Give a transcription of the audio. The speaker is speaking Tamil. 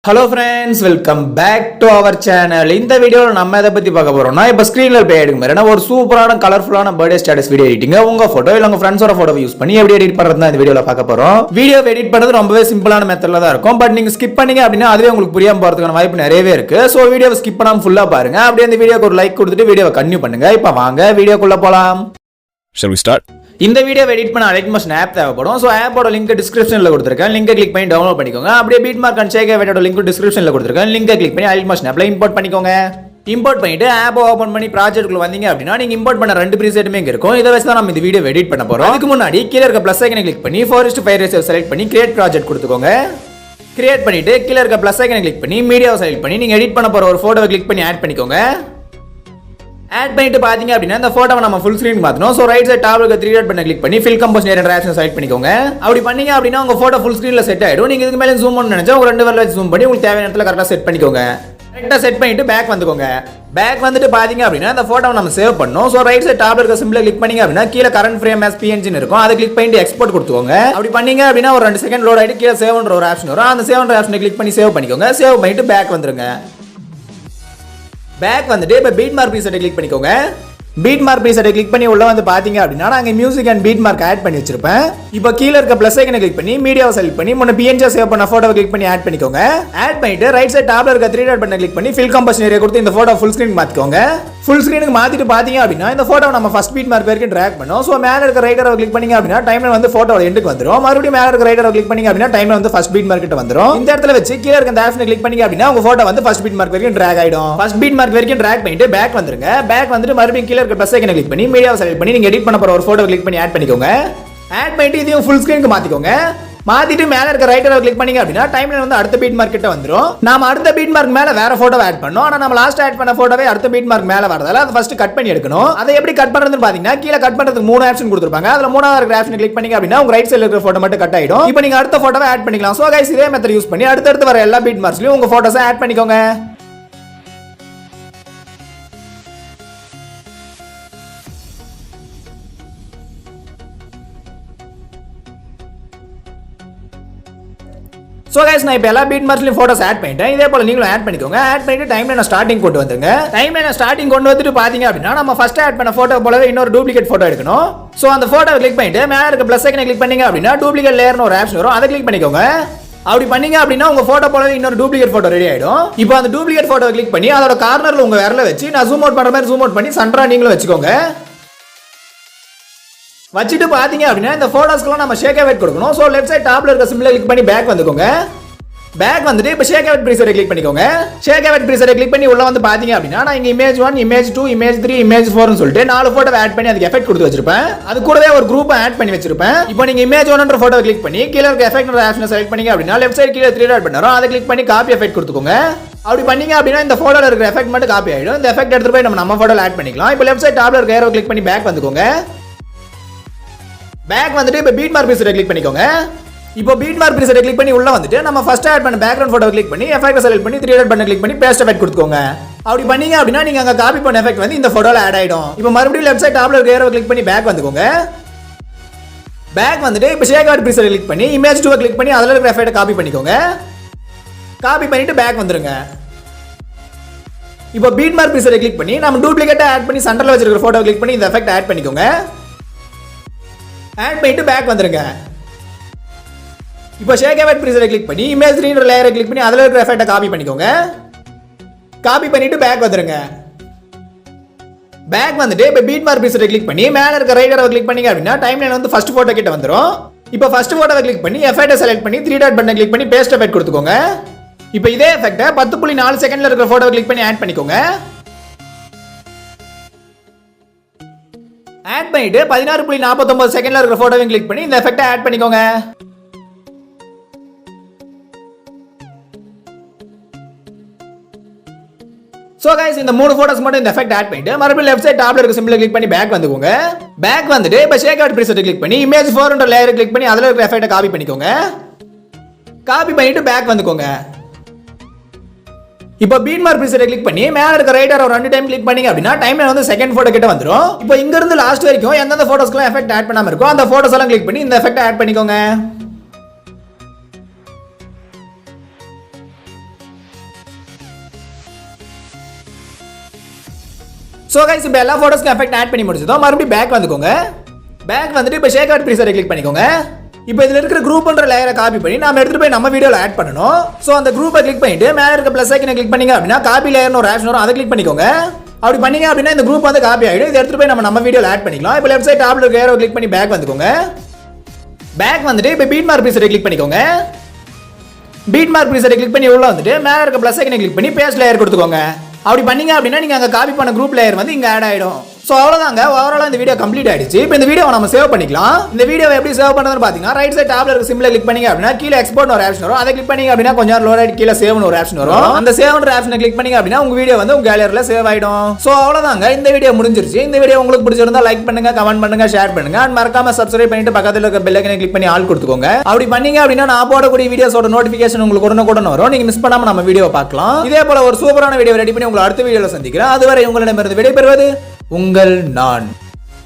Hello friends, welcome back to our channel. இந்த வீடியோல நம்ம எதை பத்தி பார்க்க போறோம்னா இப்போ ஸ்கிரீன்ல ப்ளே ஆயிடுங்க மாதிரி ஒரு சூப்பரான கலர்ஃபுல்லான பர்த்டே ஸ்டேட்டஸ் வீடியோ எடிட்டிங் உங்க போட்டோ இல்ல உங்க ஃப்ரெண்ட்ஸோட போட்டோ யூஸ் பண்ணி எப்படி எடிட் பண்றதுன்னு இந்த வீடியோல பார்க்க போறோம். வீடியோ எடிட் பண்றது ரொம்பவே சிம்பிளான மெத்தட்ல தான் இருக்கும். பட் நீங்க ஸ்கிப் பண்ணீங்க அப்படினா அதுவே உங்களுக்கு புரியாம போறதுக்கான வாய்ப்பு நிறையவே இருக்கு. சோ வீடியோவை ஸ்கிப் பண்ணாம ஃபுல்லா பாருங்க. அப்படியே இந்த வீடியோக்கு ஒரு லைக் கொடுத்துட்டு வீடியோவை கன்டினியூ பண்ணுங்க. இப்போ வாங்க வீடியோக்குள்ள போலாம். Shall we start? இந்த வீடியோ எடிட் பண்ண Alight மோஷன் ஆப் தேவைப்படும். ஸோ ஆப்போட லிங்க் டிஸ்கிரிப்ஷனில் கொடுத்துருக்கேன். லிங்கை கிளிக் பண்ணி டவுன்லோட் பண்ணிக்கோங்க. அப்படியே பீட் மார்க் அண்ட் ஷேக் வேட்டோட லிங்க் டிஸ்கிரிப்ஷனில் கொடுத்துருக்கேன். லிங்கை கிளிக் பண்ணி Alight மோஷன் ஆப்ல இம்போர்ட் பண்ணிக்கோங்க. இம்போர்ட் பண்ணிட்டு ஆப் ஓப்பன் பண்ணி ப்ராஜெக்ட்குள்ள வந்தீங்க அப்படின்னா நீங்க இம்போர்ட் பண்ண ரெண்டு ப்ரீசெட்டுமே இங்க இருக்கும். இதை வச்சு தான் நம்ம இந்த வீடியோ எடிட் பண்ண போறோம். அதுக்கு முன்னாடி கீழே இருக்க பிளஸ் ஐக்கனை கிளிக் பண்ணி 4:5 ரேஷியோ செலக்ட் பண்ணி கிரியேட் ப்ராஜெக்ட் கொடுத்துக்கோங்க. கிரியேட் பண்ணிட்டு கீழே இருக்க பிளஸ் ஐக்கனை கிளிக் பண்ணி மீடியாவை செலக்ட் பண்ணி நீங்க எடிட் பண்ண போற ஒரு போட்டோவை கிளிக் பண்ணி ஆட் பண்ணிக்கோங்க. ஆட் பண்ணிட்டு பாத்தீங்க அப்படின்னா இந்த போட்டோவை நம்ம ஃபுல் ஸ்கிரீன் மாத்தணும். சோ ரைட் சைடு டாப்ல இருக்க 3 டாட் பட்டனை கிளிக் பண்ணி ஃபில் கம்போஸ் நேர் என்ற ஆப்ஷனை செலக்ட் பண்ணிக்கோங்க. அப்படி பண்ணீங்க அப்படின்னா உங்க போட்டோ ஃபுல் ஸ்கிரீன்ல செட் ஆயிடும். நீங்க இதுக்கு மேல ஜூம் பண்ணனும்னு நினைச்சா ஒரு ரெண்டு வரல ஜூம் பண்ணி உங்களுக்கு தேவையான இடத்துல கரெக்ட்டா செட் பண்ணிக்கோங்க. கரெக்ட்டா செட் பண்ணிட்டு பேக் வந்துக்கோங்க. பேக் வந்துட்டு பாத்தீங்க அப்படின்னா இந்த போட்டோவை நம்ம சேவ் பண்ணனும். சோ ரைட் சைடு டாப்ல இருக்க சிம்பிளை கிளிக் பண்ணீங்க அப்படின்னா கீழ கரண்ட் ஃப்ரேம் as png இருக்கும். அதை கிளிக் பண்ணிட்டு எக்ஸ்போர்ட் கொடுத்துக்கோங்க. அப்படி பண்ணீங்க அப்படின்னா ஒரு 2 செகண்ட் லோட் ஆயிட்டு கீழ சேவ்ன்ற ஒரு ஆப்ஷன் வரும். அந்த சேவ்ன்ற ஆப்ஷனை கிளிக் பண்ணி சேவ் பண்ணிக்கோங்க. சேவ் பண்ணிட்டு பேக் வந்துருங்க. பேக் வந்துட்டு இப்போ பீட் மார்க் ப்ரீசெட்டை கிளிக் பண்ணிக்கோங்க. பீட் மார்க் ப்ரீசெட்டை கிளிக் பண்ணி உள்ள வந்து பாத்தீங்க அப்படின்னா நாங்க music and beat mark add பண்ணி வச்சிருப்பேன். இப்போ கீழ இருக்க பிளஸ் ஐக்கனை கிளிக் பண்ணி மீடியாவை செலக்ட் பண்ணி முன்ன PNG சேவ் பண்ண போட்டோவை கிளிக் பண்ணி ஆட் பண்ணிக்கோங்க. ஆட் பண்ணிட்டு ரைட் சைடு டாப்ல இருக்க 3 டாட் பட்டனை கிளிக் பண்ணி ஃபில் கம்போஸ் ஏரியா கொடுத்து இந்த போட்டோ ஃபுல் ஸ்கிரீன் மாத்திக்கோங்க. ஃபுல் ஸ்கிரீனுக்கு மாத்திட்டு பாத்தீங்க அப்படின்னா இந்த போட்டோவை நம்ம ஃபர்ஸ்ட் பீட் மார்க் வரைக்கும் டிராக் பண்ணோம். சோ மேல இருக்க ரைட் அரோ கிளிக் பண்ணீங்க அப்படின்னா டைம்லைன் வந்து போட்டோவோட எண்டுக்கு வந்துரும். மறுபடியும் மேல இருக்க ரைட் அரோ கிளிக் பண்ணீங்க அப்படின்னா டைம்லைன் வந்து ஃபர்ஸ்ட் பீட் மார்க் கிட்ட வந்துரும். இந்த இடத்துல வச்சு கீழ இருக்க இந்த ஆப்ஷனை கிளிக் பண்ணீங்க அப்படின்னா உங்க போட்டோ வந்து ஃபர்ஸ்ட் பீட் மார்க் வரைக்கும் டிராக் ஆயிடும். ஃபர்ஸ்ட் பீட் மார்க் வரைக்கும் டிராக் பண்ணிட்டு பேக் வந்துருங்க. பேக் வந்துட்டு மறுபடியும் கீழ இருக்க பிளஸ் ஐக்கனை கிளிக் பண்ணி மீடியாவை செலக்ட் பண்ணி நீங்க எடிட் பண்ண போற ஒரு போட்டோ கிளிக் பண்ணி ஆட் பண்ணிக்கோங்க. ஆட் பண்ணிட்டு இதையும் ஃபுல் ஸ்கிரீனுக்கு மாத்திக்கோங்க. மாத்திட்டு மேல இருக்க ரைட் அரோ கிளிக் பண்ணீங்க அப்படின்னா டைம்லைன் வந்து அடுத்த பீட் மார்க் கிட்ட வந்துரும். நாம அடுத்த பீட் மார்க் மேல வேற போட்டோவை ஆட் பண்ணோம். ஆனா நம்ம லாஸ்ட் ஆட் பண்ண போட்டோவே அடுத்த பீட் மார்க் மேல வரதால அதை ஃபர்ஸ்ட் கட் பண்ணி எடுக்கணும். அதை எப்படி கட் பண்றதுன்னு பாத்தீங்கன்னா கீழ கட் பண்றதுக்கு 3 ஆப்ஷன் கொடுத்திருப்பாங்க. அதுல மூணாவது இருக்க ஆப்ஷனை கிளிக் பண்ணீங்க அப்படின்னா உங்க ரைட் சைடுல இருக்க போட்டோ மட்டும் கட் ஆயிடும். இப்போ நீங்க அடுத்த போட்டோவை ஆட் பண்ணிக்கலாம். சோ गाइस இதே மெத்தட் யூஸ் பண்ணி அடுத்து வர எல்லா பீட் மார்க்ஸ்லயும் உங்க போட்டோஸை ஆட் பண்ணிக்கோங்க. சோ गाइस நான் இப்போ எல்லா பீட் மார்க்ஸ்லயும் போட்டோஸ் ஆட் பண்ணிட்டேன். இதே போல நீங்களும் ஆட் பண்ணிக்கோங்க. ஆட் பண்ணிட்டு டைம்லைன் ஸ்டார்டிங் கொண்டு வந்துருங்க. டைம்லைன் ஸ்டார்டிங் கொண்டு வந்துட்டு பாத்தீங்க அப்படின்னா நம்ம ஃபர்ஸ்ட் ஆட் பண்ண போட்டோ போலவே இன்னொரு டூப்ளிகேட் போட்டோ எடுக்கணும். சோ அந்த போட்டோவை கிளிக் பண்ணிட்டு மேல இருக்க பிளஸ் ஐக்கனை கிளிக் பண்ணீங்க அப்படின்னா டூப்ளிகேட் லேயர்னு ஒரு ஆப்ஷன் வரும். அதை கிளிக் பண்ணிக்கோங்க. அப்படி பண்ணீங்க அப்படின்னா உங்க போட்டோ போலவே இன்னொரு டூப்ளிகேட் போட்டோ ரெடி ஆயிடும். இப்போ அந்த டூப்ளிகேட் போட்டோவை கிளிக் பண்ணி அதோட கார்னர்ல உங்க விரல வச்சு நான் ஜூம் அவுட் பண்ற மாதிரி ஜூம் அவுட் பண்ணி சென்டரா நீங்களும் வச்சுக்கோங்க. வச்சிட்டு பாத்தீங்க அப்படின்னா இந்த போட்டோஸ்க்குலாம் நம்ம ஷேக் அவேட் கொடுக்கணும். சோ லெஃப்ட் சைடு டாப்ல இருக்க சிம்பிளை கிளிக் பண்ணி பேக் வந்துக்கோங்க. பேக் வந்துட்டு இப்போ ஷேக் அவேட் ப்ரீசெட்டை கிளிக் பண்ணிக்கோங்க. ஷேக் அவேட் ப்ரீசெட்டை கிளிக் பண்ணி உள்ள வந்து பாத்தீங்க அப்படின்னா நான் இங்க இமேஜ் 1, இமேஜ் 2, இமேஜ் 3, இமேஜ் 4 னு சொல்லிட்டு 4 போட்டோ ஆட் பண்ணி அதுக்கு எஃபெக்ட் கொடுத்து வச்சிருப்பேன். அது கூடவே ஒரு குரூப் ஆட் பண்ணி வச்சிருப்பேன். இப்போ நீங்க இமேஜ் 1 ன்ற போட்டோவை கிளிக் பண்ணி கீழ இருக்க எஃபெக்ட்ன்ற ஆப்ஷனை செலக்ட் பண்ணீங்க அப்படின்னா லெஃப்ட் சைடு கீழ 3 டாட் பட்டன் வரும். அதை கிளிக் பண்ணி காப்பி எஃபெக்ட் கொடுத்துக்கோங்க. அப்படி பண்ணீங்க அப்படின்னா இந்த போட்டோல இருக்கிற எஃபெக்ட் மட்டும் காப்பி ஆயிடும். இந்த எஃபெக்ட் எடுத்து போய் நம்ம போட்டோல ஆட் பண்ணிக்கலாம். இப்போ லெஃப்ட் சைடு டாப்ல இருக்க ஏரோ கிளிக் பண்ணி பேக் வந்துக்கோங்க. பேக் வந்துட்டு இப்போ பீட் மார்க் ப்ரீசெட்டை கிளிக் பண்ணிக்கோங்க. இப்போ பீட் மார்க் ப்ரீசெட்டை கிளிக் பண்ணி உள்ள வந்துட்டு நம்ம ஃபர்ஸ்ட் ஆட் பண்ண பேக்ரவுண்ட் போட்டோ கிளிக் பண்ணி எஃபெக்ட்டை செலக்ட் பண்ணி 3 டாட் பட்டனை கிளிக் பண்ணி பேஸ்ட் எஃபெக்ட் கொடுத்துக்கோங்க. அப்படி பண்ணீங்க அப்படின்னா நீங்க அங்க காப்பி பண்ண எஃபெக்ட் வந்து இந்த போட்டோல ஆட் ஆயிடும். இப்போ மறுபடியும் லெஃப்ட் சைடு டாப்ல இருக்க ஏரோ கிளிக் பண்ணி பேக் வந்துக்கோங்க. பேக் வந்துட்டு இப்போ ஷேக் அவுட் ப்ரீசெட்டை கிளிக் பண்ணி இமேஜ் 2 கிளிக் பண்ணி அதுல இருக்க எஃபெக்ட்டை காப்பி பண்ணிக்கோங்க. காப்பி பண்ணிட்டு பேக் வந்துருங்க. இப்போ பீட் மார்க் ப்ரீசெட்டை கிளிக் பண்ணி நம்ம டூப்ளிகேட்டா ஆட் பண்ணி சென்டர்ல வச்சிருக்கிற போட்டோ கிளிக் பண்ணி இந்த எஃபெக்ட் ஆட் பண்ணிக்கோங்க. ஆட் பண்ணிட்டு பேக் வந்துருங்க. இப்போ ஷேக் அவேட் ப்ரீசெட்டை கிளிக் பண்ணி இமேஜ் 3 ன்ற லேயரை கிளிக் பண்ணி அதுல இருக்கிற எஃபெக்ட்டை காப்பி பண்ணிக்கோங்க. காப்பி பண்ணிட்டு பேக் வந்துருங்க. பேக் வந்துட்டு இப்போ பீட் மார்க் ப்ரீசெட்டை கிளிக் பண்ணி மேல இருக்க ரைட் அரோ கிளிக் பண்ணீங்க அப்படின்னா டைம்லைன் வந்து ஃபர்ஸ்ட் போட்டோ கிட்ட வந்துரும். இப்போ ஃபர்ஸ்ட் போட்டோவை கிளிக் பண்ணி எஃபெக்ட்டை செலக்ட் பண்ணி 3 டாட் பட்டனை கிளிக் பண்ணி பேஸ்ட் எஃபெக்ட் கொடுத்துக்கோங்க. இப்போ இதே எஃபெக்ட்டை 10.4 செகண்ட்ல இருக்கிற போட்டோவை கிளிக் பண்ணி ஆட் பண்ணிக்கோங்க. ஆட் பண்ணிட்டு 16.49 செகண்ட்ல இருக்கிற போட்டோவை கிளிக் பண்ணி இந்த எஃபெக்ட்டை ஆட் பண்ணிக்கோங்க. சோ गाइस இந்த மூணு போட்டோஸ் மட்டும் இந்த எஃபெக்ட் ஆட் பண்ணிட்டு மறுபடியும் லெஃப்ட் சைடு டாப்ல இருக்க சிம்பிளை கிளிக் பண்ணி பேக் வந்துக்கோங்க. பேக் வந்துட்டு இப்போ ஷேக் அவுட் ப்ரீசெட்டை கிளிக் பண்ணி இமேஜ் 4 ன்ற லேயரை கிளிக் பண்ணி அதுல இருக்க எஃபெக்ட்டை காப்பி பண்ணிக்கோங்க. காப்பி பண்ணிட்டு பேக் வந்துக்கோங்க. இப்போ பீட் மார்க் ப்ரீசெட்டை கிளிக் பண்ணி மேல இருக்க ரைட் அரோ 2 டைம் கிளிக் பண்ணீங்க அப்படின்னா டைம்லைன் வந்து செகண்ட் போட்டோ கிட்ட வந்துரும். இப்போ இங்க இருந்து லாஸ்ட் வரைக்கும் எந்தெந்த போட்டோஸ்க்குலாம் எஃபெக்ட் ஆட் பண்ணாம இருக்கோ அந்த போட்டோஸ் எல்லாம் கிளிக் பண்ணி இந்த எஃபெக்ட்டை ஆட் பண்ணிக்கோங்க. ஸோ கைஸ் இப்போ எல்லா ஃபோட்டோஸ்க்கும் எஃபெக்ட் ஆட் பண்ணி முடிச்சதும் மறுபடியும் பேக் வந்துக்கோங்க. பேக் வந்துட்டு இப்போ ஷேக் அவுட் ப்ரீசெட்டை கிளிக் பண்ணிக்கோங்க. இப்போ இதில் இருக்கிற குரூப்ன்ற லேயரை காப்பி பண்ணி நம்ம எடுத்துட்டு போய் நம்ம வீடியோவில் ஆட் பண்ணணும். ஸோ அந்த குரூப்பை கிளிக் பண்ணிட்டு மேலே இருக்க ப்ளஸ் ஐக்கனை கிளிக் பண்ணீங்க அப்படின்னா காப்பி லேயர்னு ஒரு ஆப்ஷன் வரும், அதை கிளிக் பண்ணிக்கோங்க. அப்படி பண்ணீங்க அப்படின்னா இந்த குரூப் வந்து காப்பி ஆகிடும். இதை எடுத்துட்டு போய் நம்ம வீடியோவில் ஆட் பண்ணிக்கலாம். இப்போ லெஃப்ட் சைட் டாப்ல இருக்க ஏரோ கிளிக் பண்ணி பேக் வந்துக்கோங்க. பேக் வந்துட்டு இப்போ பீட் மார்க் ப்ரீசெட்டை கிளிக் பண்ணிக்கோங்க. பீட் மார்க் ப்ரீசெட்டை கிளிக் பண்ணி உள்ள வந்துட்டு மேலே இருக்க ப்ளஸ் ஐக்கனை கிளிக் பண்ணி பேஸ்ட் லேயர் கொடுத்துக்கோங்க. அப்படி பண்ணீங்க அப்படின்னா நீங்கள் அங்கே காப்பி பண்ண குரூப் லேயர் வந்து இங்கே ஆட் ஆகிடும். ஸோ அவ்வளோதாங்க, ஓவராலாக இந்த வீடியோ கம்ப்ளீட் ஆயிடுச்சு. இப்போ இந்த வீடியோவை நம்ம சேவ் பண்ணிக்கலாம். இந்த வீடியோவை எப்படி சேவ் பண்ணுறதுன்னு பார்த்தீங்கன்னா ரைட் சைட் டாப்ல இருக்க சிம்பிளை கிளிக் பண்ணீங்க அப்படின்னா கீழே எக்ஸ்போர்ட் ஒரு ஆப்ஷன் வரும், அதை கிளிக் பண்ணீங்க அப்படின்னா கொஞ்சம் லோட் ஆகிட்டு கீழே சேவ்னு ஒரு ஆப்ஷன் வரும். அந்த சேவ்ன்ற ஆப்ஷனை கிளிக் பண்ணீங்க அப்படின்னா உங்க வீடியோ வந்து உங்க கேலரியில் சேவ் ஆகிடும். ஸோ அவ்வளோதாங்க, இந்த வீடியோ முடிஞ்சிருச்சு. இந்த வீடியோ உங்களுக்கு பிடிச்சிருந்தா லைக் பண்ணுங்க, கமெண்ட் பண்ணுங்க, ஷேர் பண்ணுங்க, அண்ட் மறக்காம சப்ஸ்கிரைப் பண்ணிட்டு பக்கத்தில் இருக்க பெல் ஐக்கனை கிளிக் பண்ணி ஆல் கொடுத்துக்கோங்க. அப்படி பண்ணீங்க அப்படின்னா நான் போடக்கூடிய வீடியோஸோட நோட்டிஃபிகேஷன் உங்களுக்கு உடனுக்குடன் வரும். நீங்க மிஸ் பண்ணாம நம்ம வீடியோ பார்க்கலாம். இதே போல ஒரு சூப்பரான வீடியோ ரெடி பண்ணி உங்களை அடுத்த வீடியோவில் சந்திக்கிறேன். அதுவரை உங்களிடமிருந்து விடைபெறுவது உங்கள் நான்.